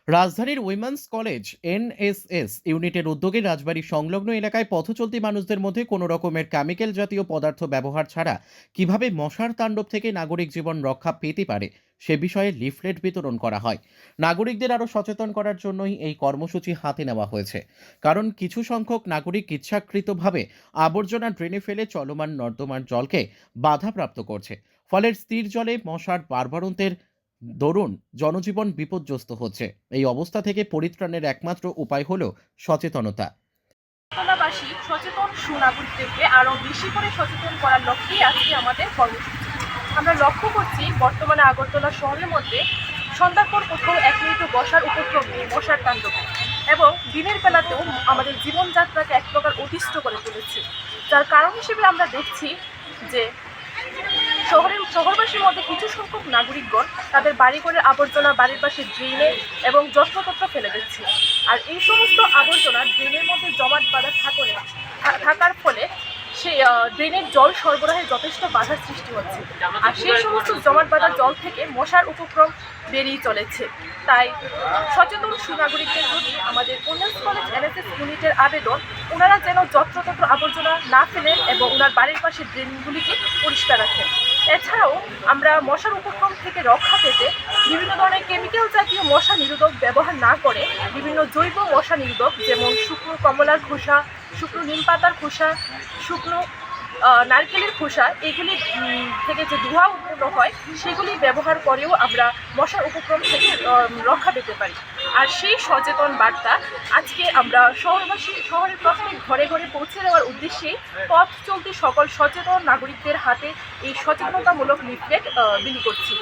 রাজধানীর women's college NSS ইউনিটের উদ্যোগে রাজবাড়ী সংলগ্ন এলাকায় পথচলতি মানুষদের মধ্যে কোনো রকমের কেমিক্যাল জাতীয় পদার্থ ব্যবহার ছাড়া কিভাবে মশার তাণ্ডব থেকে নাগরিক জীবন রক্ষা পেতে পারে সে বিষয়ে লিফলেট বিতরণ করা হয়। নাগরিকদের আরও সচেতন করার জন্যই এই কর্মসূচি হাতে নেওয়া হয়েছে। কারণ কিছু সংখ্যক নাগরিক ইচ্ছাকৃতভাবে আবর্জনা ড্রেনে ফেলে চলমান নর্দমার জলকে বাধাপ্রাপ্ত করছে। ফলে স্থির জলে মশার বাড়বাড়ন্তের দরুন জনজীবন বিপর্যস্ত হচ্ছে। এই অবস্থা থেকে পরিত্রাণের একমাত্র উপায় হলো সচেতনতা। আগরতলাবাসী সচেতন সুনাগরিকদেরকে আরও বেশি করে সচেতন করার লক্ষ্যেই আজকে আমাদের কর্মসূচি। আমরা লক্ষ্য করছি বর্তমানে আগরতলা শহরের মধ্যে সন্ধ্যার পর কোথাও এক মিনিটও বসার উপক্রম নেই মশার তাণ্ডবে, এবং দিনের বেলাতেও আমাদের জীবনযাত্রাকে এক প্রকার অতিষ্ঠ করে তুলেছে। যার কারণ হিসেবে আমরা দেখছি যে শহরবাসীর মধ্যে কিছু সংখ্যক নাগরিকগণ তাদের বাড়িঘরের আবর্জনা বাড়ির পাশে ড্রেনে এবং যত্রতত্র ফেলে দিচ্ছে। আর এই সমস্ত আবর্জনা ড্রেনের মধ্যে জমাট বাঁধা থাকার ফলে সেই ড্রেনের জল সরবরাহে যথেষ্ট বাধার সৃষ্টি হচ্ছে। আর সেই সমস্ত জমাট বাঁধা জল থেকে মশার উপক্রম বেরিয়ে চলেছে। তাই সচেতন সুনাগরিকদের প্রতি আমাদের উইমেন্স কলেজ এনএসএস ইউনিটের আবেদন, ওনারা যেন যত্রতত্র আবর্জনা না ফেলেন এবং ওনার বাড়ির পাশে ড্রেনগুলিকে পরিষ্কার রাখেন। এছাড়াও আমরা মশার উপক্রম থেকে রক্ষা পেতে বিভিন্ন ধরনের কেমিক্যাল জাতীয় মশা নিরোধক ব্যবহার না করে বিভিন্ন জৈব মশা নিরোধক, যেমন শুকনো কমলার খোসা, শুকনো নিম পাতার খোসা, শুকনো নারকেলের খোসা, এগুলি থেকে যে ধোঁয়া উৎপন্ন হয় সেগুলি ব্যবহার করেও আমরা মশার উপক্রম থেকে রক্ষা পেতে পারি। আর সেই সচেতন বার্তা আজকে আমরা শহরের প্রত্যেক ঘরে ঘরে পৌঁছে দেওয়ার উদ্দেশ্যে পথ চলতি সকল সচেতন নাগরিকদের হাতে এই সচেতনতামূলক লিফলেট বিলি করছি।